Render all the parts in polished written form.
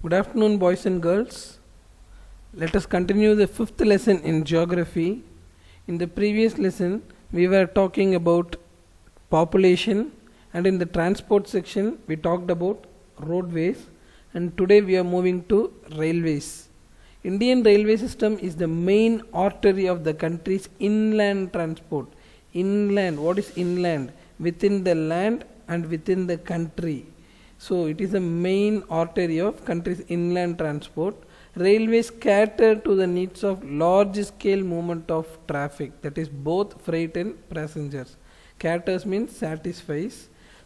Good afternoon, boys and girls. Let us continue the fifth lesson in geography. In the previous lesson, we were talking about population, and in the transport section, we talked about roadways, and today we are moving to railways. Indian railway system is the main artery of the country's inland transport. Inland, what is inland? Within the land and within the country. So it is the main artery of country's inland transport. Railways cater to the needs of large scale movement of traffic, that is both freight and passengers. Caters means satisfies.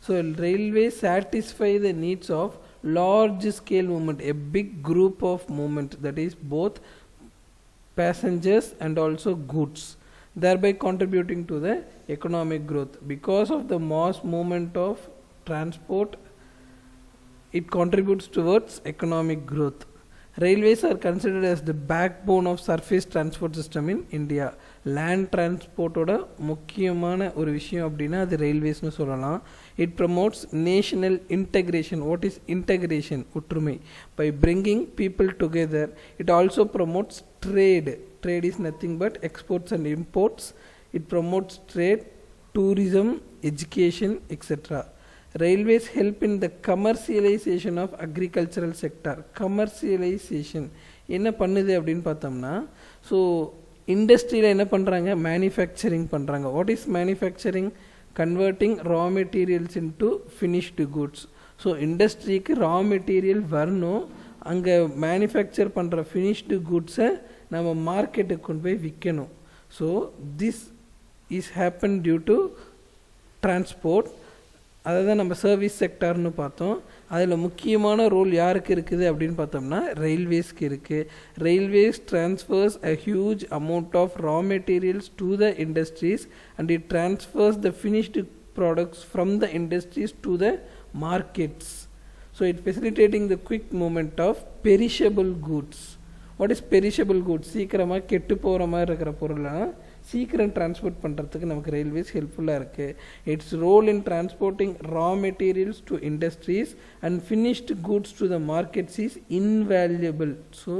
So railways satisfy the needs of large scale movement, a big group of movement, that is both passengers and also goods, thereby contributing to the economic growth. Because of the mass movement of transport, it contributes towards economic growth. Railways are considered as the backbone of surface transport system in India. Land transport ஓட முக்கியமான ஒரு விஷயம் அப்படின்னா அது ரயில்வேஸ்னு சொல்லலாம். It promotes national integration. What is integration? ஒற்றுமை. By bringing people together. It also promotes trade. Trade is nothing but exports and imports. It promotes trade, tourism, education, etc. Railways help in the commercialization of agricultural sector. Commercialization என்ன பண்ணுது அப்படின்னு பார்த்தோம்னா, so இண்டஸ்ட்ரியில் என்ன பண்ணுறாங்க, manufacturing பண்ணுறாங்க. What is manufacturing? Converting raw materials into finished goods. So இண்டஸ்ட்ரிக்கு raw material வரணும், அங்கே மேனுஃபேக்சர் பண்ணுற ஃபினிஷ்டு குட்ஸை நம்ம மார்க்கெட்டுக்கு கொண்டு போய் விற்கணும். So this is happen due to transport. அதை தான் நம்ம சர்வீஸ் செக்டார்னு பார்த்தோம். அதில் முக்கியமான ரோல் யாருக்கு இருக்குது அப்படின்னு பார்த்தோம்னா ரயில்வேஸ்க்கு இருக்குது. Railways transfers a huge amount of raw materials to the industries and it transfers the finished products from the industries to the markets. So it facilitating the quick movement of perishable goods. What is perishable goods? சீக்கிரமாக கெட்டு போகிற மாதிரி இருக்கிற பொருள்லாம் சீக்கிரம் transport பண்ணுறதுக்கு நமக்கு railways ஹெல்ப்ஃபுல்லாக இருக்குது. Its role in transporting raw materials to industries and finished goods to the markets is invaluable. So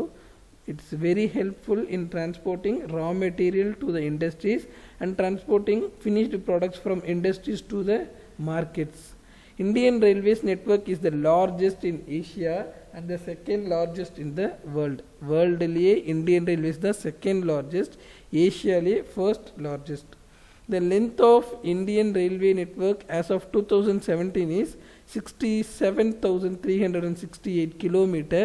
it's very helpful in transporting raw material to the industries and transporting finished products from industries to the markets. Indian Railways network is the largest in Asia and the second largest in the world. Worldly Indian Railways the second largest, Asialy first largest. The length of Indian Railway network as of 2017 is 67,368 kilometer,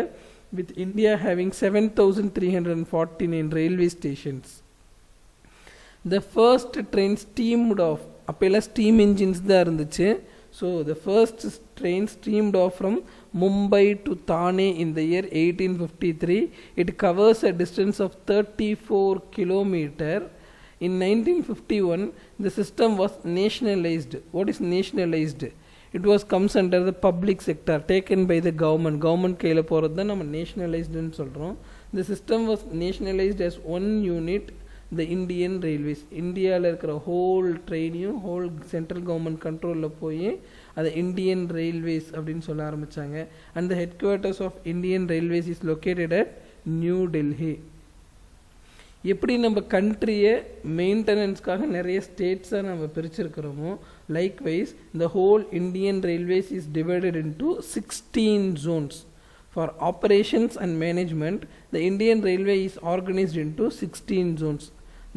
with India having 7,349 railway stations. The first train steamed off, அப்போல்லாம் steam engines தான் இருந்துச்சு. So the first train steamed off from Mumbai to Thane in the year 1853. It covers a distance of 34 kilometer. In 1951, the system was nationalized. What is nationalized? It was comes under the public sector, taken by the government. Government கையில் போகிறது தான் நம்ம nationalizedன்னு சொல்கிறோம். The system was nationalized as one unit, the Indian Railways. இந்தியாவில் இருக்கிற whole ட்ரெயினையும் whole central government கண்ட்ரோலில் போய் அதை இந்தியன் ரயில்வேஸ் அப்படின்னு சொல்ல ஆரம்பித்தாங்க. And the headquarters of Indian Railways is located at New Delhi. எப்படி நம்ம கண்ட்ரியை மெயின்டெனன்ஸ்க்காக நிறைய ஸ்டேட்ஸாக நம்ம பிரிச்சிருக்கிறோமோ, likewise the whole Indian Railways is divided into 16 zones. For operations and management, the Indian Railway is organized into 16 zones.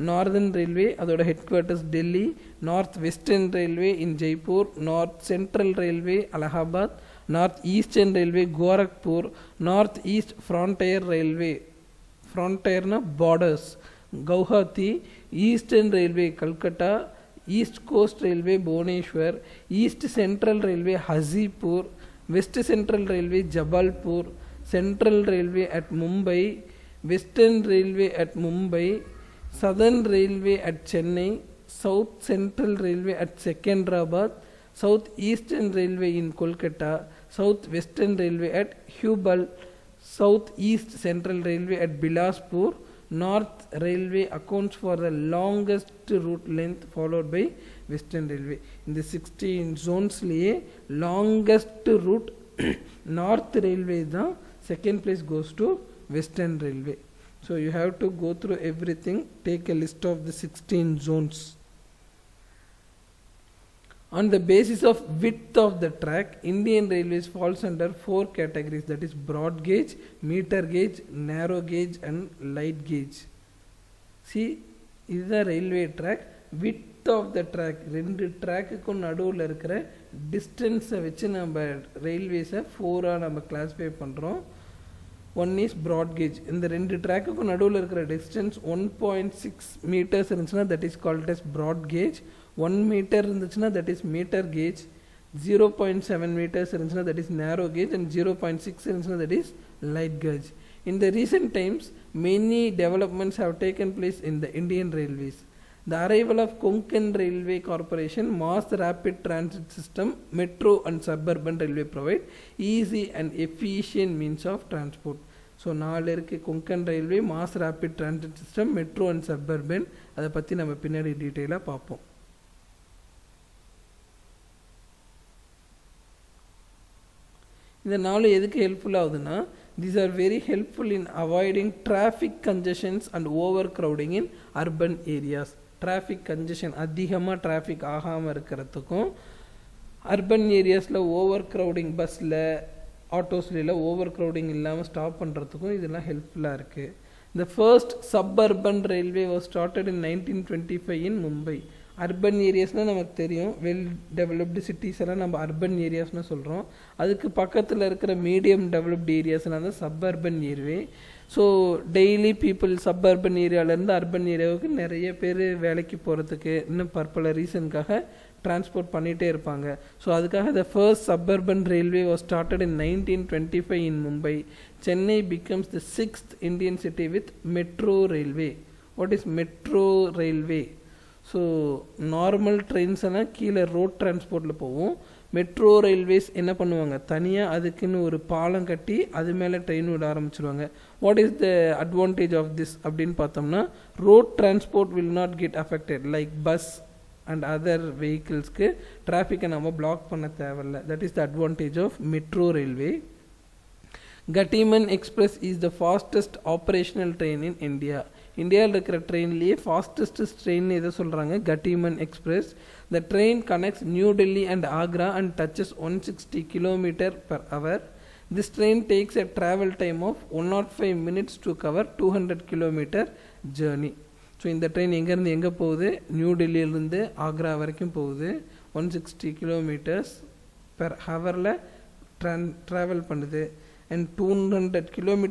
Northern Railway, அதோட headquarters Delhi, North Western Railway in Jaipur, North Central Railway Allahabad, North Eastern Railway Gorakhpur, North East Frontier Railway, frontier na borders, Guwahati, Eastern Railway Calcutta, East Coast Railway Bhubaneswar, East Central Railway Hazipur, West Central Railway Jabalpur, Central Railway at Mumbai, Western Railway at Mumbai, Southern Railway at Chennai, South Central Railway at Secunderabad, South Eastern Railway in Kolkata, South Western Railway at Hubal, South East Central Railway at Bilaspur. North Railway accounts for the longest route length, followed by Western Railway. In the 16 zones liye longest route North Railway தான் second place goes to Western Railway. So you have to go through everything, take a list of the 16 zones. On the basis of width of the track, Indian Railways falls under 4 categories, that is broad gauge, meter gauge, narrow gauge and light gauge. See, this is the railway track. Width of the track, ரெண்டு ட்ராக்குக்கும் நடுவில் இருக்கிற டிஸ்டன்ஸை வச்சு நம்ம ரயில்வேஸை 4ஆக நம்ம classify பண்ணுறோம். One is broad gauge. இந்த ரெண்டு ட்ராக்குக்கும் நடுவில் இருக்கிற டிஸ்டன்ஸ் 1.6 மீட்டர்ஸ் இருந்துச்சுன்னா that is called as broad gauge. 1 metre இருந்துச்சுன்னா that is metre gauge. 0.7 meters இருந்துச்சுன்னா that is narrow gauge and 0.6 இருந்துச்சுன்னா that is light gauge. In the recent times, many developments have taken place in the Indian Railways. The arrival of Konkan Railway Corporation, mass rapid transit system, metro and suburban railway provide easy and efficient means of transport. So நாலு இருக்கு, Konkan railway, mass rapid transit system, metro and suburban. அதை பற்றி நம்ம பின்னாடி டீட்டெயிலாக பார்ப்போம். இந்த நாலு எதுக்கு ஹெல்ப்ஃபுல் ஆகுதுன்னா, these are very helpful in avoiding traffic congestions and overcrowding in urban areas. traffic congestion அதிகமாக டிராஃபிக் ஆகாமல் இருக்கிறதுக்கும், அர்பன் ஏரியாஸில் ஓவர் க்ரௌடிங், பஸ்ஸில் ஆட்டோஸ்லாம் ஓவர் க்ரௌடிங் இல்லாமல் ஸ்டாப் பண்ணுறதுக்கும் இதெல்லாம் ஹெல்ப்ஃபுல்லாக இருக்குது. The first suburban railway was started in 1925 in Mumbai. Urban ஏரியாஸ்னால் நமக்கு தெரியும், வெல் டெவலப்டு சிட்டிஸ் எல்லாம் நம்ம அர்பன் ஏரியாஸ்னு சொல்கிறோம். அதுக்கு பக்கத்தில் இருக்கிற மீடியம் டெவலப்டு ஏரியாஸ்னால் தான் சப்பர்பன் ஏரியாவே. ஸோ டெய்லி பீப்புள் சப்பர்பன் ஏரியாவிலேருந்து அர்பன் ஏரியாவுக்கு நிறைய பேர் வேலைக்கு போகிறதுக்கு இன்னும் பல ரீசனுக்காக டிரான்ஸ்போர்ட் பண்ணிகிட்டே இருப்பாங்க. ஸோ அதுக்காக the first suburban railway was started in 1925 in Mumbai. Chennai becomes the 6th Indian city with metro railway. What is metro railway? So normal trains எல்லாம் கீழே ரோட் டிரான்ஸ்போர்ட்டில் போகும். மெட்ரோ ரயில்வேஸ் என்ன பண்ணுவாங்க, தனியாக அதுக்குன்னு ஒரு பாலம் கட்டி அது மேலே ட்ரெயின் விட ஆரம்பிச்சிருவாங்க. What is the advantage of this அப்படின்னு பார்த்தோம்னா, road transport will not get affected like bus and other வெஹிக்கிள்ஸ்க்கு டிராஃபிக்கை நம்ம பிளாக் பண்ண தேவையில்லை. That is the advantage of metro railway. Gatiman Express is the fastest operational train in India. இந்தியாவில் இருக்கிற ட்ரெயின்லேயே fastest train எதை சொல்கிறாங்க, Gatiman express. The train connects New Delhi and Agra and touches 160 km/h. This train takes a travel time of 105 minutes to cover 200 km journey. So இந்த train எங்கேருந்து எங்கே போகுது, new டெல்லியிலேருந்து ஆக்ரா வரைக்கும் போகுது. 160 km/h ட்ராவல் பண்ணுது. அண்ட் 200 km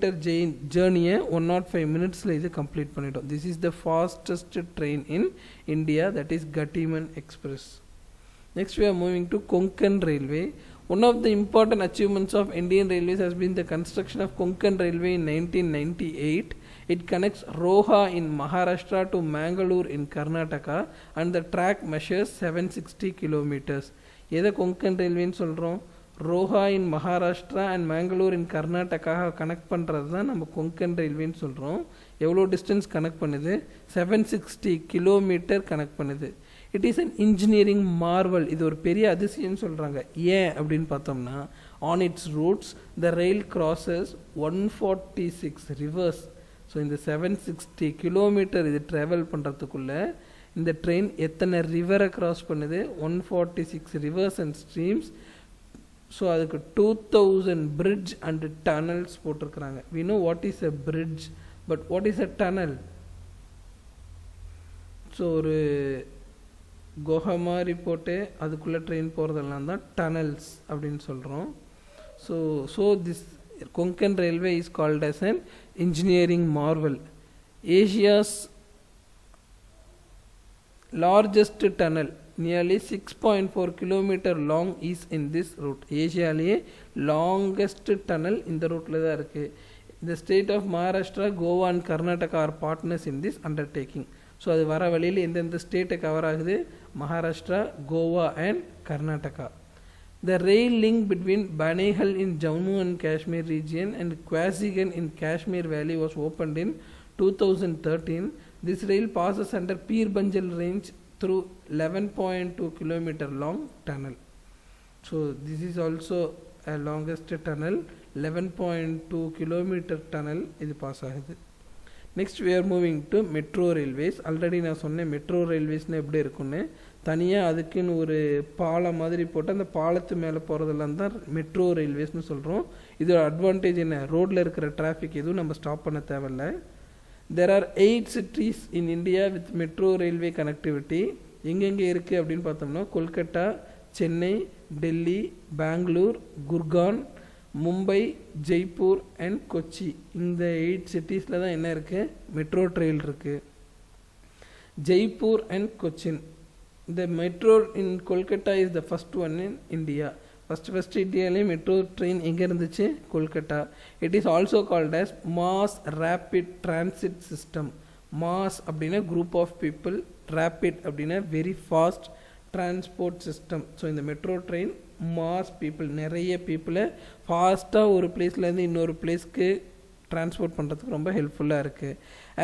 ஜேர்னியை 105 minutesல இது கம்ப்ளீட் பண்ணிட்டோம். This is the fastest train in India, that is Gatiman express. Next we are moving to Konkan Railway. One of the important achievements of Indian Railways has been the construction of Konkan Railway in 1998. It connects Roha in Maharashtra to Mangalore in Karnataka and the track measures 760 kilometers. எதை கொங்கன் ரயில்வேன்னு சொல்கிறோம், Roha in Maharashtra and Mangalore in கர்நாடகாவை கனெக்ட் பண்ணுறது தான் நம்ம கொங்கன் ரயில்வேன்னு சொல்கிறோம். எவ்வளோ டிஸ்டன்ஸ் கனெக்ட் பண்ணுது, 760 km கனெக்ட் பண்ணுது. It is an engineering marvel. இது ஒரு பெரிய அதிசயம்னு சொல்கிறாங்க. ஏன் அப்படின்னு பார்த்தோம்னா, on its routes the rail crosses 146 rivers. So இந்த 760 km இது ட்ராவல் பண்ணுறதுக்குள்ளே இந்த ட்ரெயின் எத்தனை ரிவரை கிராஸ் பண்ணுது, 146 rivers அண்ட் ஸ்ட்ரீம்ஸ். ஸோ அதுக்கு 2000 bridge அண்ட் டனல்ஸ் போட்டிருக்கிறாங்க. we know what is a bridge, but what is a tunnel? So ஒரு குகை மாதிரி போட்டு அதுக்குள்ளே ட்ரெயின் போகிறதெல்லாம் தான் டனல்ஸ் அப்படின்னு சொல்கிறோம். So this Konkan railway is called as an engineering marvel. Asia's largest tunnel, nearly 6.4 km long, is in this route. ஏஷியாலேயே லாங்கஸ்ட் டனல் இந்த ரூட்டில் தான் இருக்குது. இந்த state of Maharashtra, Goa and Karnataka are partners in this undertaking. So அது வர வழியில் எந்தெந்த ஸ்டேட்டை கவர் ஆகுது, Maharashtra, Goa and Karnataka. The rail link between Banehal in Jammu and Kashmir region and Quasigan in Kashmir Valley was opened in 2013. This rail passes under Peer Banjal range through 11.2 km long tunnel. So this is also longest tunnel, 11.2 kilometer tunnel இது pass ஆகுது. Next we are moving to metro railways. Already நான் சொன்னேன் metro ரயில்வேஸ்னு எப்படி இருக்குன்னு. தனியாக அதுக்குன்னு ஒரு பாலம் மாதிரி போட்டு அந்த பாலத்து மேலே போகிறதெல்லாம் தான் மெட்ரோ ரயில்வேஸ்னு சொல்கிறோம். இதோட அட்வான்டேஜ் என்ன, ரோட்டில் இருக்கிற டிராஃபிக் எதுவும் நம்ம ஸ்டாப் பண்ண தேவையில்ல. There are 8 cities in India with metro railway connectivity. எங்கெங்கே இருக்குது அப்படின்னு பார்த்தோம்னா கொல்கட்டா, சென்னை, டெல்லி, பெங்களூர், குர்கான், மும்பை, ஜெய்ப்பூர் அண்ட் கொச்சி. இந்த 8 சிட்டிஸில் தான் என்ன இருக்குது, மெட்ரோ ட்ரெயில் இருக்குது. Jaipur and Cochin. The metro in Kolkata is the first one in India. First இந்தியாவிலே மெட்ரோ ட்ரெயின் எங்கே இருந்துச்சு, Kolkata. It is also called as mass rapid transit system. Mass அப்படின்னா குரூப் ஆஃப் பீப்புள், ரேபிட் அப்படின்னா very fast transport system. So இந்த metro train mass people, நிறைய பீப்புளை ஃபாஸ்ட்டாக ஒரு பிளேஸ்லேருந்து இன்னொரு பிளேஸ்க்கு டிரான்ஸ்போர்ட் பண்ணுறதுக்கு ரொம்ப ஹெல்ப்ஃபுல்லாக இருக்குது.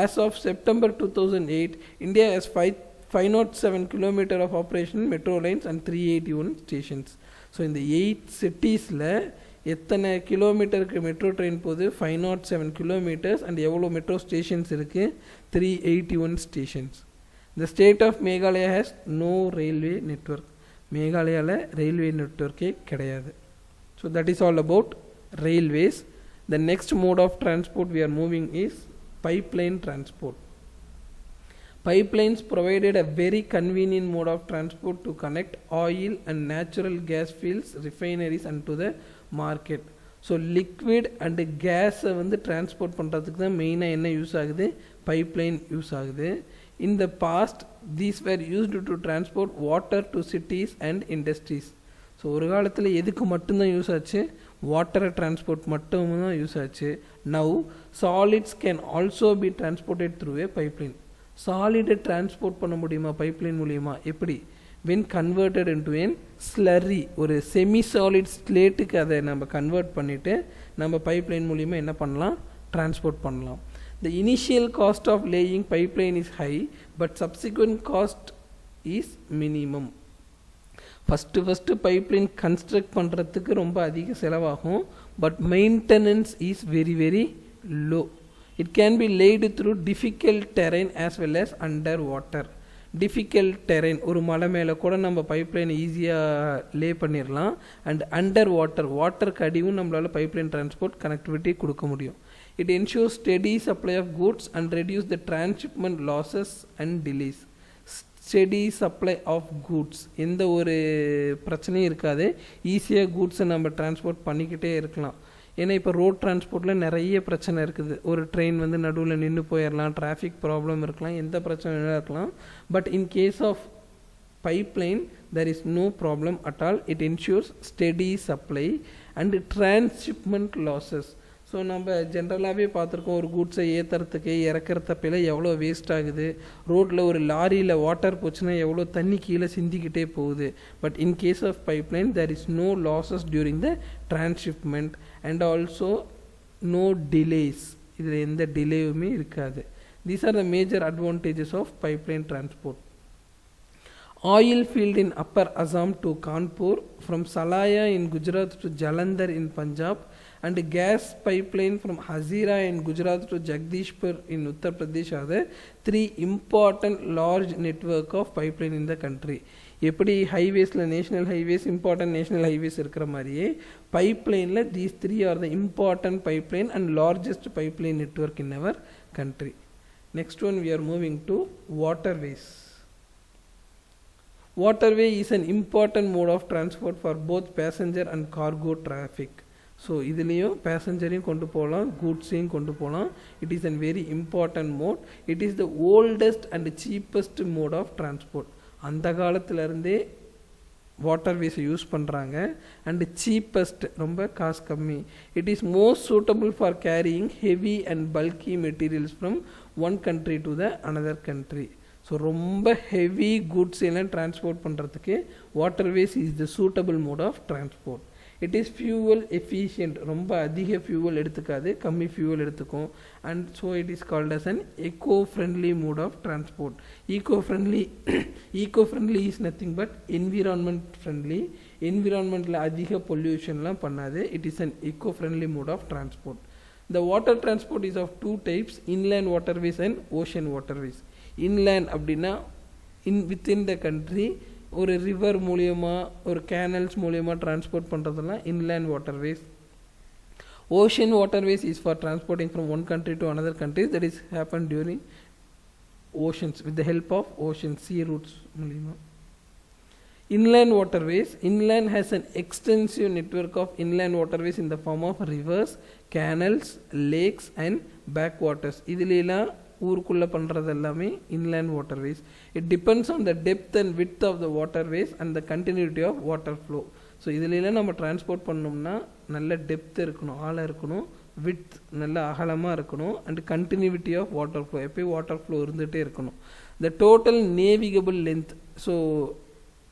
As of September 2008 India has 507 kilometer of operation metro lines and 381 stations. So இந்த 8 சிட்டிஸில் எத்தனை கிலோமீட்டருக்கு மெட்ரோ ட்ரெயின் போகுது, 507 kilometers. அண்ட் எவ்வளோ மெட்ரோ ஸ்டேஷன்ஸ் இருக்குது, 381 stations. The state of Meghalaya has no railway network. மேகாலயாவில் ரயில்வே நெட்வொர்க்கே கிடையாது. So that is all about railways. The next mode of transport we are moving is pipeline transport. Pipelines provided a very convenient mode of transport to connect oil and natural gas fields, refineries and to the market. So liquid and கேஸை வந்து transport பண்ணுறதுக்கு தான் மெயினாக என்ன use ஆகுது, pipeline use ஆகுது. In the past these were used to transport water to cities and industries. So ஒரு காலத்தில் எதுக்கு மட்டும்தான் யூஸ் ஆச்சு, வாட்டரை டிரான்ஸ்போர்ட் மட்டும்தான் யூஸ் ஆச்சு. Now solids can also be transported through a pipeline. சாலிடை டிரான்ஸ்போர்ட் பண்ண முடியுமா பைப்லைன் மூலியமா, எப்படி, when converted into an slurry, ஒரு செமி சாலிட் ஸ்லேட்டுக்கு அதை நம்ம கன்வெர்ட் பண்ணிவிட்டு நம்ம பைப்லைன் மூலியமாக என்ன பண்ணலாம், டிரான்ஸ்போர்ட் பண்ணலாம். The initial cost of laying pipeline is high but subsequent cost is minimum. First pipeline construct பண்ணுறதுக்கு ரொம்ப அதிக செலவாகும், but maintenance is very very low. It can be laid through difficult terrain as well as under water. Difficult terrain, ஒரு மலை மேலே கூட நம்ம pipeline ஈஸியாக லே பண்ணிடலாம். அண்ட் அண்டர் வாட்டருக்கு அடியும் நம்மளால் பைப்லைன் டிரான்ஸ்போர்ட் கனெக்டிவிட்டி கொடுக்க முடியும். It ensures steady supply of goods and reduce the transshipment losses and delays. Steady supply of goods, எந்த ஒரு பிரச்சனையும் இருக்காது, ஈஸியாக கூட்ஸை நம்ம டிரான்ஸ்போர்ட் பண்ணிக்கிட்டே இருக்கலாம். ஏன்னா இப்போ ரோட் டிரான்ஸ்போர்ட்டில் நிறைய பிரச்சனை இருக்குது. ஒரு ட்ரெயின் வந்து நடுவில் நின்று போயிடலாம், டிராஃபிக் ப்ராப்ளம் இருக்கலாம், எந்த பிரச்சனையும் இருக்கலாம். But in case of pipeline there is no problem at all. It ensures steady supply and transshipment losses. So நம்ம ஜென்ரலாகவே பார்த்துருக்கோம், ஒரு கூட்ஸை ஏற்றுறதுக்கு இறக்கிறப்பல எவ்வளோ வேஸ்ட் ஆகுது. ரோட்டில் ஒரு லாரியில் வாட்டர் போச்சுன்னா எவ்வளோ தண்ணி கீழே சிந்திக்கிட்டே போகுது. But in case of pipeline there is no losses during the transshipment and also no delays. இதில் எந்த டிலேயுமே இருக்காது. These are the major advantages of pipeline transport. Oil field in Upper Assam to Kanpur, from Salaya in Gujarat to Jalandhar in Punjab, and gas pipeline from Hazira in Gujarat to Jagdishpur in Uttar Pradesh are the 3 important large network of pipeline in the country. எப்படி ஹைவேஸில் national highways important national highways இருக்கிற மாதிரியே பைப்லைனில் these 3 are the important pipeline and largest pipeline network in our country. Next one we are moving to waterways. Waterway is an important mode of transport for both passenger and cargo traffic. So இதுலேயும் பேசஞ்சரையும் கொண்டு போகலாம், கூட்ஸையும் கொண்டு போகலாம். It is an very important mode. It is the oldest and cheapest mode of transport. அந்த காலத்திலருந்தே வாட்டர்வேஸை யூஸ் பண்ணுறாங்க. அண்டு சீப்பஸ்ட், ரொம்ப காசு கம்மி. It is most suitable for carrying heavy and bulky materials from one country to the another country. So ரொம்ப heavy goods எல்லாம் transport பண்ணுறதுக்கு waterways is the suitable mode of transport. It is fuel efficient, ரொம்ப அதிக fuel எடுத்துக்காது, கம்மி fuel எடுத்துக்கும். And so it is called as an eco friendly mode of transport. Eco friendly is nothing but environment friendly. என்விரான்மெண்ட்டில் அதிக பொல்யூஷன்லாம் பண்ணாது. It is an eco friendly mode of transport. The water transport is of two types, inland waterways and ocean waterways. Inland அப்படின்னா within the country ஒரு river மூலியமாக ஒரு canals மூலியமாக transport பண்ணுறதெல்லாம் inland waterways. Ocean waterways is for transporting from one country to another country, that is happen during oceans with the help of ocean sea routes மூலியமா. Inland waterways, inland has an extensive network of inland waterways in the form of rivers, canals, lakes and backwaters. இதிலெல்லாம் ஊருக்குள்ளே பண்ணுறது எல்லாமே inland waterways. It depends on the depth and width of the waterways and the continuity of water flow. So இதிலெல்லாம் நம்ம transport பண்ணோம்னா நல்ல depth இருக்கணும், ஆழம் இருக்கணும், வித் நல்ல அகலமாக இருக்கணும், and continuity of water flow, எப்போயும் வாட்டர் ஃப்ளோ இருந்துகிட்டே இருக்கணும். The total navigable length, so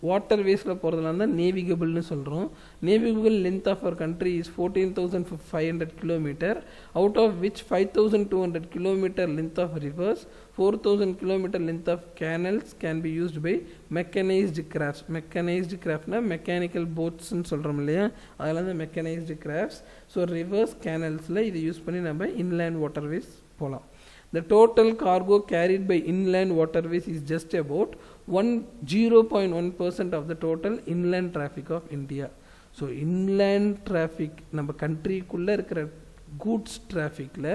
water வேஸில் போகிறதுலாம் தான் நேவிகபிள்னு சொல்கிறோம். Navigable length of our country is 14,500 kilometre, out of which 5,200 kilometre length of rivers, 4,000 kilometre length of canals can be used by mechanised crafts. Mechanised கிராஃப்ட்னா mechanical போட்ஸ்ன்னு சொல்கிறோம் இல்லையா, அதெல்லாம் தான் மெக்கனைஸ்டு கிராஃப்ட்ஸ். ஸோ ரிவர்ஸ் கேனல்ஸில் இதை யூஸ் பண்ணி நம்ம இன்லேண்ட் வாட்டர்வேஸ் போகலாம். The total cargo carried by inland waterways is just about 0.1% of the total inland traffic of India. So inland traffic நம்ம கண்ட்ரிக்குள்ளே இருக்கிற goods trafficல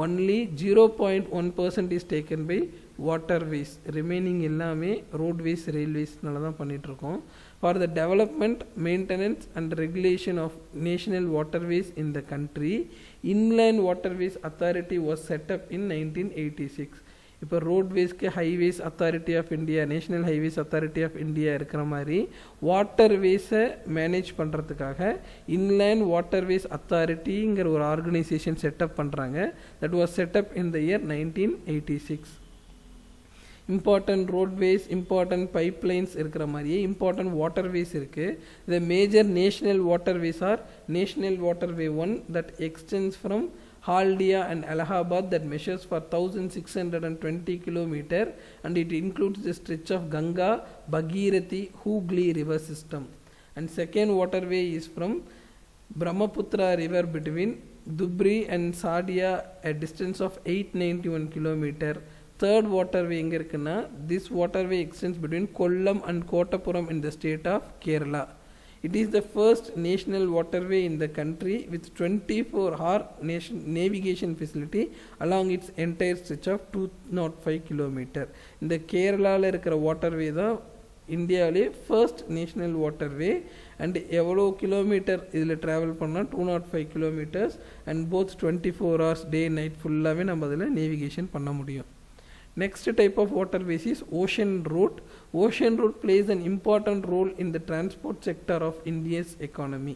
only 0.1% is taken by waterways. remaining எல்லாமே roadways, railwaysனால தான் பண்ணிகிட்ருக்கோம். For the development, maintenance and regulation of national waterways in the country, Inland Waterways Authority was set up in 1986. இப்போ ரோட்வேஸ்க்கு highways authority of India, national highways authority of India இருக்கிற மாதிரி வாட்டர்வேஸை manage பண்ணுறதுக்காக inland waterways அத்தாரிட்டிங்கிற ஒரு organisation set up பண்ணுறாங்க. That was set up in the year 1986. Important roadways, important pipelines இருக்கிற மாதிரியே இம்பார்ட்டன்ட் வாட்டர்வேஸ் இருக்குது. The major national waterways are national waterway 1 that extends from Haldia and Allahabad that measures for 1620 km and it includes the stretch of Ganga, Bhagirathi, Hooghly river system. And second waterway is from Brahmaputra river between Dhubri and Sadia a distance of 891 km. Third waterway எங்க இருக்குன்னா, this waterway extends between Kollam and Kottapuram in the state of Kerala. It is the first national waterway in the country with 24-hour navigation facility along its entire stretch of 205 km. இந்த கேரளாவில் இருக்கிற waterway தான் இந்தியாவிலே first national waterway. And எவ்வளோ kilometre இதில் travel பண்ணால் 205 kilometres and both 24 hours day night ஃபுல்லாகவே நம்ம அதில் நேவிகேஷன் பண்ண முடியும். Next type of waterways is ocean route. Ocean route plays an important role in the transport sector of India's economy.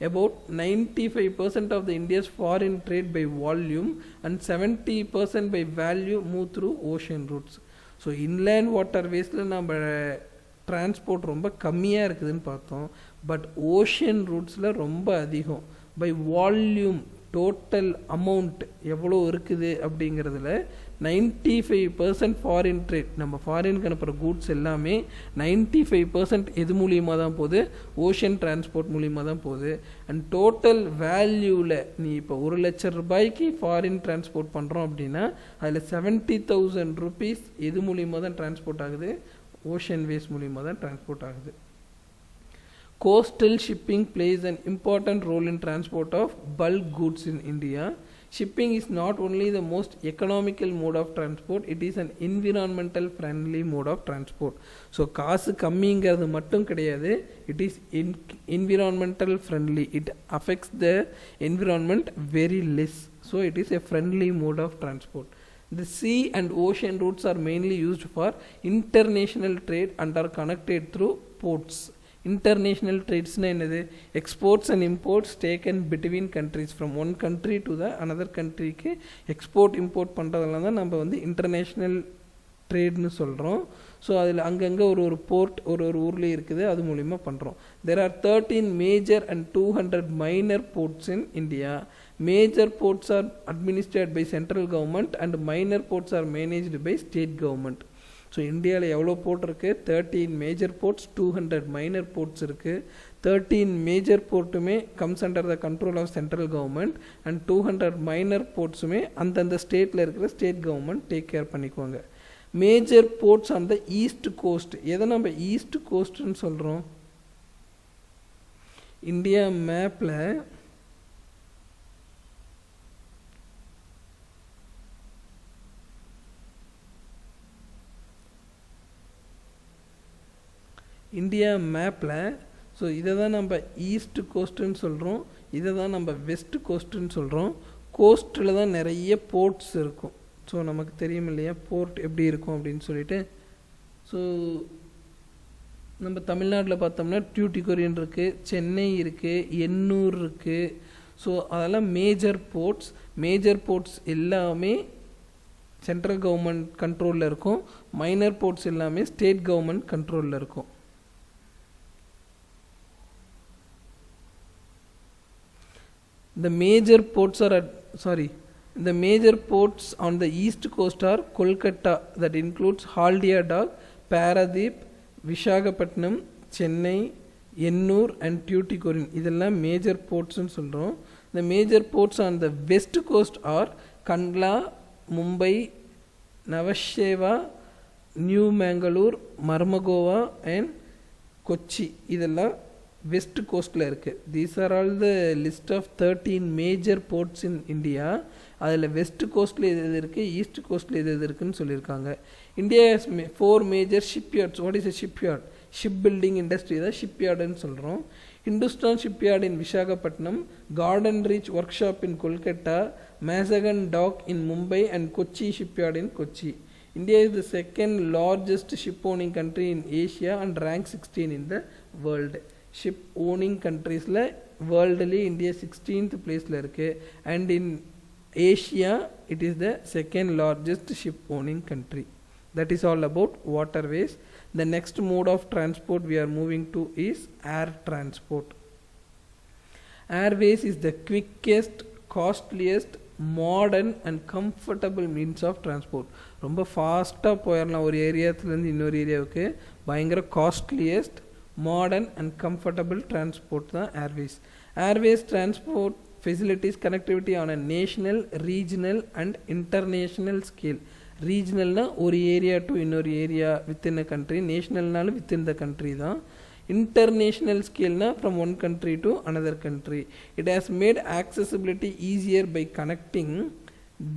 About 95% of the India's foreign trade by volume and 70% by value move through ocean routes. So inland waterwaysல நம்ம transport ரொம்ப கம்மியாக இருக்குதுன்னு பார்த்தோம். But ocean ரூட்ஸில் ரொம்ப அதிகம். By volume total amount எவ்வளோ இருக்குது அப்படிங்கிறதுல 95% ஃபாரின் ட்ரேட், நம்ம ஃபாரினுக்கு அனுப்புகிற கூட்ஸ் எல்லாமே 95% எது மூலியமாக தான் போகுது, ஓஷன் டிரான்ஸ்போர்ட் மூலியமாக தான் போகுது. அண்ட் டோட்டல் வேல்யூவில் நீ இப்போ 1,00,000 ரூபாய்க்கு ஃபாரின் டிரான்ஸ்போர்ட் பண்ணுறோம் அப்படின்னா அதில் 70,000 rupees எது மூலியமாக தான் டிரான்ஸ்போர்ட் ஆகுது, ஓஷன் வேஸ் மூலியமாக தான் டிரான்ஸ்போர்ட் ஆகுது. Coastal shipping plays an important role in transport of bulk goods in India. Shipping is not only the most economical mode of transport, it is an environmental friendly mode of transport. So காசு கம்மிங்கிறது மட்டும் கிடையாது, it is environmental friendly. It affects the environment very less. So it is a friendly mode of transport. The sea and ocean routes are mainly used for international trade and are connected through ports. International tradesனா என்னது, exports and imports taken between countries, from one country to the another கண்ட்ரிக்கு export import பண்ணுறதெல்லாம் தான் நம்ம வந்து international ட்ரேட்னு சொல்கிறோம். So அதில் அங்கங்கே ஒரு போர்ட் ஒரு ஊர்லேயே இருக்குது, அது மூலிமா பண்ணுறோம். There are 13 major and 200 minor ports in India. Major ports are administrate by central government and minor ports are managed by state government. So இந்தியாவில் எவ்வளோ போர்ட் இருக்குது? 13 மேஜர் போர்ட்ஸ், 200 மைனர் போர்ட்ஸ் இருக்குது. 13 மேஜர் போர்ட்டுமே comes under the control of central government and 200 minor போர்ட்ஸுமே அந்தந்த ஸ்டேட்டில் இருக்கிற state government take care பண்ணிக்குவாங்க. Major ports on the east coast. எதை நம்ம ஈஸ்ட் கோஸ்ட்னு சொல்கிறோம்? இந்தியா மேப்பில் ஸோ இதை தான் நம்ம ஈஸ்ட் கோஸ்ட்டுன்னு சொல்கிறோம், இதை தான் நம்ம வெஸ்ட் கோஸ்ட்டுன்னு சொல்கிறோம். கோஸ்ட்டில் தான் நிறைய போர்ட்ஸ் இருக்கும். ஸோ நமக்கு தெரியும் இல்லையா போர்ட் எப்படி இருக்கும் அப்படின்னு சொல்லிட்டு. ஸோ நம்ம தமிழ்நாட்டில் பார்த்தோம்னா டியூட்டிகோரியன் இருக்குது, சென்னை இருக்குது, எண்ணூர் இருக்குது. ஸோ அதெல்லாம் மேஜர் போர்ட்ஸ். மேஜர் போர்ட்ஸ் எல்லாமே சென்ட்ரல் கவர்மெண்ட் கண்ட்ரோலில் இருக்கும். மைனர் போர்ட்ஸ் எல்லாமே ஸ்டேட் கவர்மெண்ட் கண்ட்ரோலில் இருக்கும். The major ports on the east coast are Kolkata, that includes Haldia Dog, Paradeep, Visakhapatnam, Chennai, Ennur and Tuticorin. இதெல்லாம் major ports னு சொல்கிறோம். The major ports on the west coast are Kandla, Mumbai, Navasheva, New Mangalore, Marmagova and Kochi. இதெல்லாம் west கோஸ்ட்டில் இருக்குது. These are all the list of 13 major ports in India. அதில் west கோஸ்ட்டில் எது இருக்குது, ஈஸ்ட் கோஸ்ட்டில் எது இருக்குதுன்னு சொல்லியிருக்காங்க. India has 4 major shipyards. What is a shipyard? Ship building industry தான் ஷிப்யார்டுன்னு சொல்கிறோம். Hindustan shipyard in Visakhapatnam, garden reach workshop in Kolkata, Mazagon dock in Mumbai and Kochi shipyard in Kochi. India is the second largest ship owning country in Asia and ranks 16 in the world. Ship owning கண்ட்ரீஸில் வேர்ல்டுலேயே India 16th பிளேஸில் இருக்குது. And in Asia it is the second largest ship owning country. That is all about waterways. The next mode of transport we are moving to is air transport. Airways is the quickest, costliest, modern and comfortable means of transport. ரொம்ப ஃபாஸ்ட்டாக போயிடலாம் ஒரு ஏரியாத்துலேருந்து இன்னொரு ஏரியாவுக்கு. பயங்கர costliest, modern and comfortable transport தான் airways. Airways transport facilities connectivity on a national, regional and international scale. ரீஜனல்னால் ஒரு ஏரியா டு இன்னொரு ஏரியா வித்தின் அ கண்ட்ரி, நேஷ்னல்னாலும் வித்தின் த கண்ட்ரி தான். இன்டர்நேஷ்னல் ஸ்கேல்னா from one country to another country. It has made accessibility easier by connecting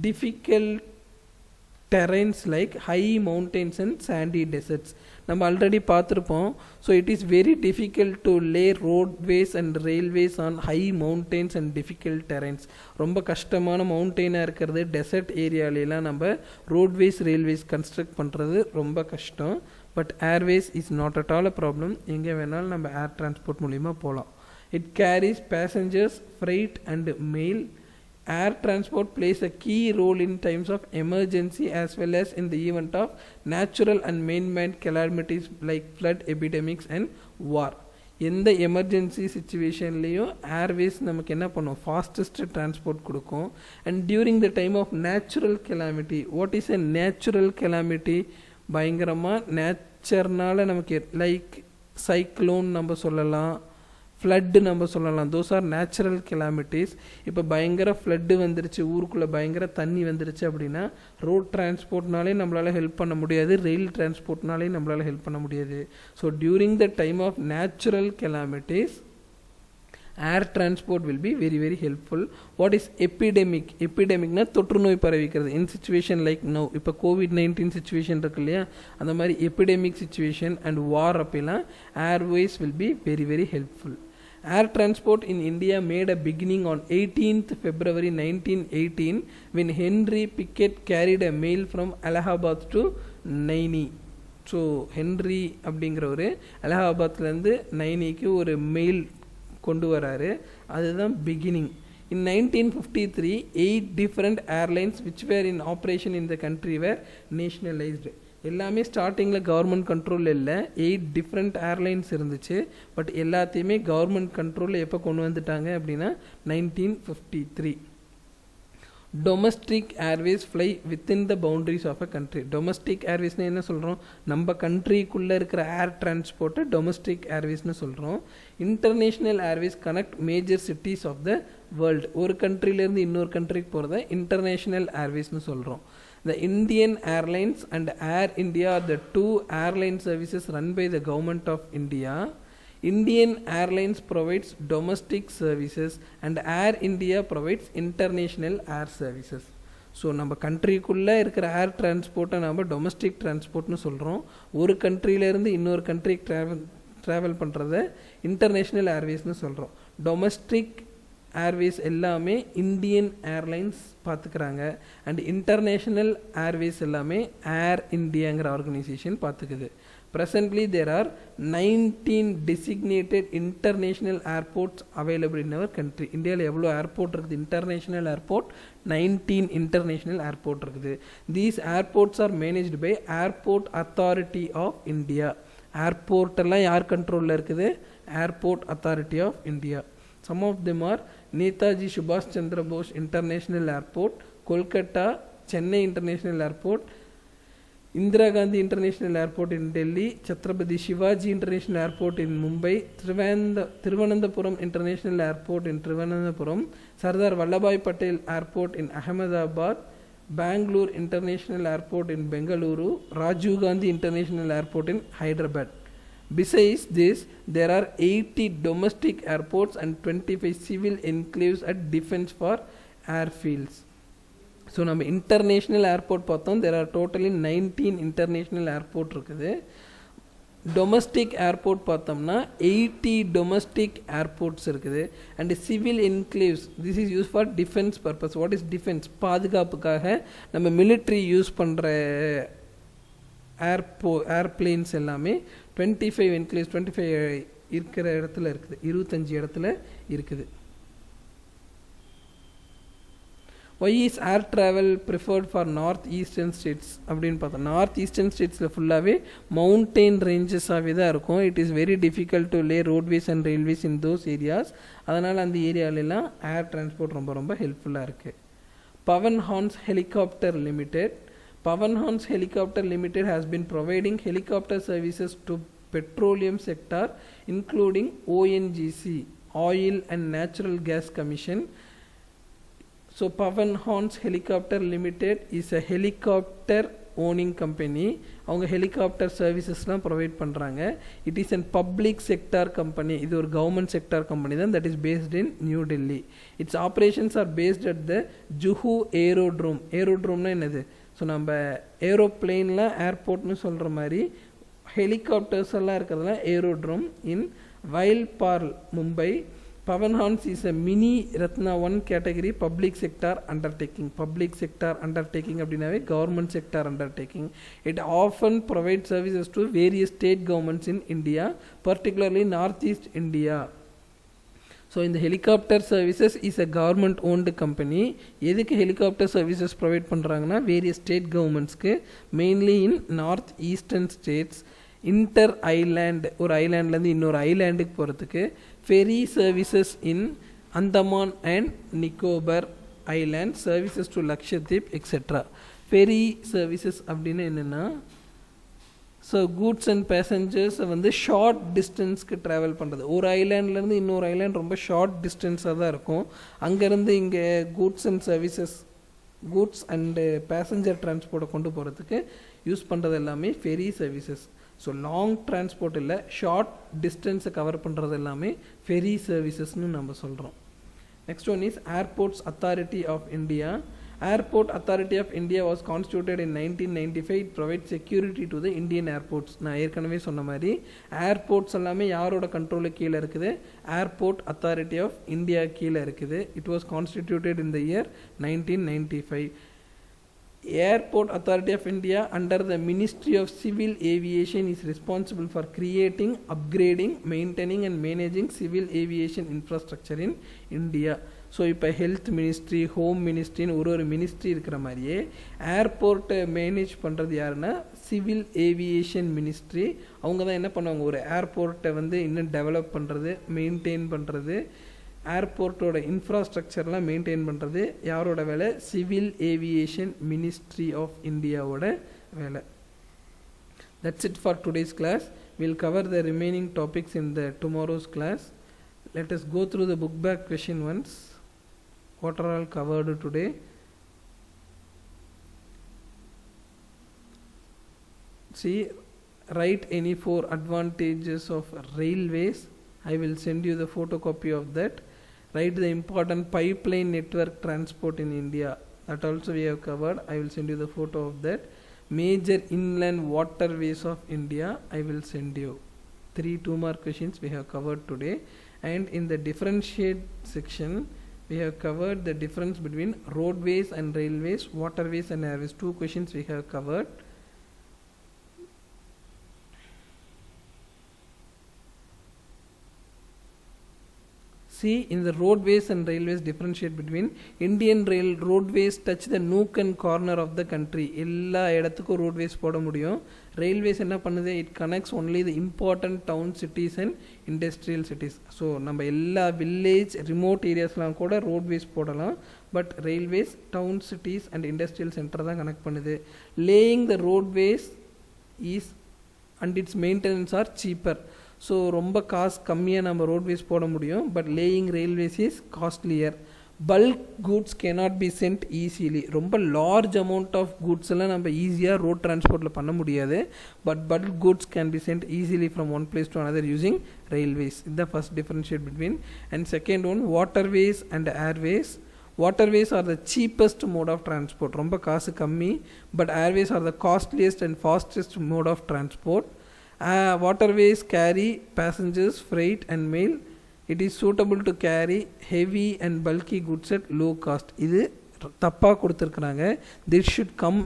difficult terrains like high mountains and sandy deserts. நம்ம already பார்த்துருப்போம். So it is very difficult to lay roadways and railways on high mountains and difficult terrains. ரொம்ப கஷ்டமான மவுண்டெயினாக இருக்கிறது, dessert ஏரியாலெலாம் நம்ம roadways railways construct பண்ணுறது ரொம்ப கஷ்டம். But Airways is not at all a problem. எங்கே வேணாலும் நம்ம ஏர் டிரான்ஸ்போர்ட் மூலிமா போகலாம். It carries passengers, fried and mail. Air transport plays a key role in times of emergency as well as in the event of natural and man-made calamities like flood, epidemics and war. எந்த emergency சுச்சுவேஷன்லேயும் airways நமக்கு என்ன பண்ணும், fastest transport கொடுக்கும். And during the time of natural calamity. What is a natural calamity? பயங்கரமாக நேச்சர்னால் நமக்கு like cyclone நம்ம சொல்லலாம், ஃப்ளட்டு நம்ம சொல்லலாம். Those are natural calamities. இப்போ பயங்கர ஃப்ளட்டு வந்துருச்சு, ஊருக்குள்ளே பயங்கர தண்ணி வந்துருச்சு அப்படின்னா ரோட் டிரான்ஸ்போர்ட்னாலே நம்மளால் ஹெல்ப் பண்ண முடியாது, ரயில் டிரான்ஸ்போர்ட்னாலே நம்மளால் ஹெல்ப் பண்ண முடியாது. So during the time of natural calamities air transport will be very very helpful. What is epidemic? எபிடெமிக்னா தொற்று நோய் பரவிக்கிறது. இன் சிச்சுவேஷன் லைக் நோ, இப்போ COVID-19 சுச்சுவேஷன் இருக்கு இல்லையா, அந்த மாதிரி எபிடெமிக் சுச்சுவேஷன் அண்ட் வார் அப்பெல்லாம் Airways will be very very helpful. Air transport in India made a beginning on 18th February 1918 when Henry Pickett carried a mail from Allahabad to Naini. So Henry அப்படிங்கிறவர் அலகாபாத்லேருந்து நைனிக்கு ஒரு mail கொண்டு வராரு. அதுதான் beginning. In 1953, 8 different airlines which were in operation in the country were nationalized. எல்லாமே ஸ்டார்டிங்கில் government கண்ட்ரோலில் இல்லை, 8 different airlines இருந்துச்சு. பட் எல்லாத்தையுமே கவர்மெண்ட் கண்ட்ரோலில் எப்போ கொண்டு வந்துட்டாங்க அப்படின்னா 1953. Domestic airways fly within the boundaries of a country. Domestic ஏர்வேஸ்னு என்ன சொல்கிறோம், நம்ம கண்ட்ரிக்குள்ளே இருக்கிற ஏர் டிரான்ஸ்போர்ட்டை டொமஸ்டிக் ஏர்வேஸ்னு சொல்கிறோம். International airways connect major cities of the world. ஒரு கண்ட்ரிலேருந்து இன்னொரு கண்ட்ரிக்கு போகிறத இன்டர்நேஷ்னல் ஏர்வேஸ்னு சொல்கிறோம். The Indian Airlines and Air India are the two airline services run by the government of India. Indian Airlines provides domestic services and Air India provides international air services. So நம்ம கண்ட்ரிக்குள்ளே இருக்கிற ஏர் டிரான்ஸ்போர்ட்டை நம்ம domestic டிரான்ஸ்போர்ட்னு சொல்கிறோம். ஒரு கண்ட்ரியிலேருந்து இன்னொரு கண்ட்ரிக்கு travel பண்ணுறத international ஏர்வேஸ்னு சொல்கிறோம். டொமஸ்டிக் ஏர்வேஸ் எல்லாமே இந்தியன் ஏர்லைன்ஸ் பார்த்துக்கிறாங்க அண்ட் இன்டர்நேஷ்னல் ஏர்வேஸ் எல்லாமே ஏர் இந்தியாங்கிற ஆர்கனைசேஷன் பார்த்துக்குது. Presently there are 19 designated international airports available in our country. இந்தியாவில் எவ்வளோ ஏர்போர்ட் இருக்குது? இன்டர்நேஷ்னல் ஏர்போர்ட் 19 இன்டர்நேஷ்னல் ஏர்போர்ட் இருக்குது. These airports are managed by airport authority of India. ஏர்போர்ட்டெல்லாம் யார் கண்ட்ரோலில் இருக்குது? Airport authority of India. Some of them are Netaji Subhash Chandra Bose International Airport, Kolkata, Chennai International Airport, Indira Gandhi International Airport in Delhi, Chhatrapati Shivaji International Airport in Mumbai, Thiruvananthapuram International Airport in Thiruvananthapuram, Sardar Vallabhbhai Patel Airport in Ahmedabad, Bangalore International Airport in Bengaluru, Rajiv Gandhi International Airport in Hyderabad. Besides this, there are 80 domestic airports and 25 civil enclaves at defense for airfields. So நம்ம international airport பார்த்தோம். there are totally 19 international airport இருக்குது. Domestic airport பார்த்தோம்னா 80 domestic airports இருக்குது. And civil enclaves, this is use for defence purpose. What is defence? பாதுகாப்புக்காக நம்ம military use பண்ணுற airplanes எல்லாமே 25 enclaves, 25 இருக்கிற இடத்துல இருக்குது, 25 இடத்துல இருக்குது. Why is air travel preferred for north eastern states அப்படின்னு பார்த்தோம். நார்த் ஈஸ்டர்ன் ஸ்டேட்ஸில் ஃபுல்லாகவே மவுண்டெயின் ரேஞ்சஸாகவே தான் இருக்கும். It is very difficult to lay roadways and railways in those areas. அதனால் அந்த ஏரியாலெலாம் ஏர் டிரான்ஸ்போர்ட் ரொம்ப ரொம்ப ஹெல்ப்ஃபுல்லாக இருக்குது. Pawan Hans helicopter limited. Pawan Hans Helicopter Limited has been providing helicopter services to petroleum sector including ONGC, Oil and Natural Gas Commission. So Pawan Hans Helicopter Limited is a helicopter owning company. அவங்க helicopter சர்வீசஸ்லாம் provide பண்ணுறாங்க. It is an public sector company. இது ஒரு government sector company தான். That is based in New Delhi. Its operations are based at the Juhu aerodrome. ஏரோட்ரோம்னா என்னது? So நம்ம ஏரோப்ளேனில் ஏர்போர்ட்னு சொல்கிற மாதிரி ஹெலிகாப்டர்ஸ் எல்லாம் இருக்கிறதுல aerodrome in Vile Parle, Mumbai. Pawan Hans is a mini Ratna 1 category public sector undertaking. Public sector undertaking அப்படின்னாவே government sector undertaking. It often provides services to various state governments in India, particularly northeast India. So இந்த helicopter services is a government owned company. எதுக்கு helicopter services provide பண்ணுறாங்கன்னா various state கவர்மெண்ட்ஸ்க்கு, mainly in north eastern states. Inter island, ஒரு ஐலாண்ட்லேருந்து இன்னொரு ஐலாண்டுக்கு போகிறதுக்கு. Ferry services in Andaman and Nicobar island, services to Lakshadweep etcetera. Ferry services அப்படின்னு என்னென்னா, ஸோ கூட்ஸ் அண்ட் பேசஞ்சர்ஸை வந்து ஷார்ட் டிஸ்டன்ஸ்க்கு ட்ராவல் பண்ணுறது. ஒரு ஐலாண்ட்லேருந்து இன்னொரு ஐலாண்ட் ரொம்ப ஷார்ட் டிஸ்டன்ஸாக தான் இருக்கும். அங்கேருந்து இங்கே goods and services, goods and passenger டிரான்ஸ்போர்ட்டை கொண்டு போகிறதுக்கு யூஸ் பண்ணுறது எல்லாமே ferry services. So long transport இல்லை, ஷார்ட் டிஸ்டன்ஸை கவர் பண்ணுறது எல்லாமே ஃபெரி சர்வீசஸ்னு நம்ம சொல்கிறோம். Next one is airports authority of India. Airport Authority of India was constituted in 1995. It provides security to the Indian airports. நான் ஏற்கனவே சொன்ன மாதிரி ஏர்போர்ட்ஸ் எல்லாமே யாரோட கண்ட்ரோலுக்கு கீழே இருக்குது? ஏர்போர்ட் அத்தாரிட்டி ஆஃப் இந்தியா கீழே இருக்குது. It was constituted in the year 1995. Airport Authority of India under the Ministry of Civil Aviation is responsible for creating, upgrading, maintaining and managing civil aviation infrastructure in India. So இப்போ health ministry, home மினிஸ்ட்ரின்னு ஒரு ministry இருக்கிற மாதிரியே ஏர்போர்ட்டை manage பண்ணுறது யாருன்னா civil aviation ministry. அவங்க தான் என்ன பண்ணுவாங்க, ஒரு ஏர்போர்ட்டை வந்து இன்னும் டெவலப் பண்ணுறது, மெயின்டைன் பண்ணுறது, ஏர்போர்ட்டோட இன்ஃப்ராஸ்ட்ரக்சர்லாம் மெயின்டைன் பண்ணுறது யாரோட வேலை? சிவில் ஏவியேஷன் மினிஸ்ட்ரி ஆஃப் இந்தியாவோட வேலை. That's it for today's class. We'll cover the remaining topics in the tomorrow's class. Let us go through the book back question once. What are all covered today? See, write any 4 advantages of railways. I will send you the photocopy of that. Write the important pipeline network transport in India. That also we have covered. I will send you the photo of that. Major inland waterways of India. I will send you 2 more questions we have covered today. And in the differentiate section, we have covered the difference between roadways and railways, waterways and airways. 2 questions we have covered. See, in the roadways and railways, differentiate between Indian rail roadways touch the nook and corner of the country. எல்லா இடத்துக்கும் roadways போட முடியும். Railways என்ன பண்ணுது? It connects only the important town cities and industrial cities. So நம்ம எல்லா village remote areasலாம் கூட roadways போடலாம். But railways town cities and industrial center தான் connect பண்ணுது. Laying the roadways is and its maintenance are cheaper. So ரொம்ப காசு கம்மியாக நம்ம ரோட்வேஸ் போட முடியும். But laying railways is costlier. Bulk goods cannot be sent easily. ரொம்ப லார்ஜ் அமௌண்ட் ஆஃப் கூட்ஸ் எல்லாம் நம்ம ஈஸியாக ரோட் டிரான்ஸ்போர்ட்டில் பண்ண முடியாது. But bulk goods can be sent easily from one place to another using railways. இதுதான் first differentiate between. And second one waterways and airways. Waterways are the cheapest mode of transport. ரொம்ப காசு கம்மி. But airways are the costliest and fastest mode of transport. Waterways carry passengers, freight and mail. It is suitable to carry heavy and bulky goods at low cost. இது தப்பா கொடுத்திருக்காங்க. This should come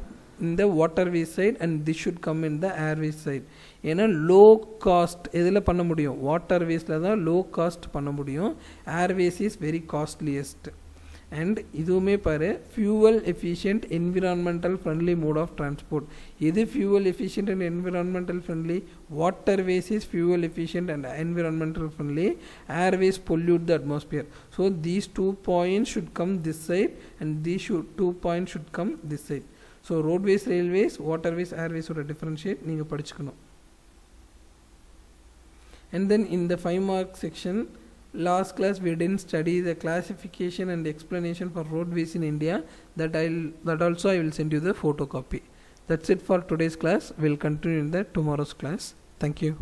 in the waterway side and this should come in the airways side. ஏன்னா low cost எதில் பண்ண முடியும்? waterwaysல தான் low cost பண்ண முடியும். airways is very costliest. And இதுவுமே பாரு fuel efficient environmental friendly mode of transport. எது fuel efficient and environmental friendly? Waterways is fuel efficient and environmental friendly. Airways pollute the atmosphere. So these 2 points should come this side and these 2 points should come this side. ஸோ roadways, railways, waterways, ஏர்வேஸோட differentiate நீங்கள் படிச்சுக்கணும். And then in the 5 mark section, last class we didn't study the classification and explanation for roadways in India. That also I will send you the photocopy. That's it for today's class. We'll continue in the tomorrow's class. Thank you.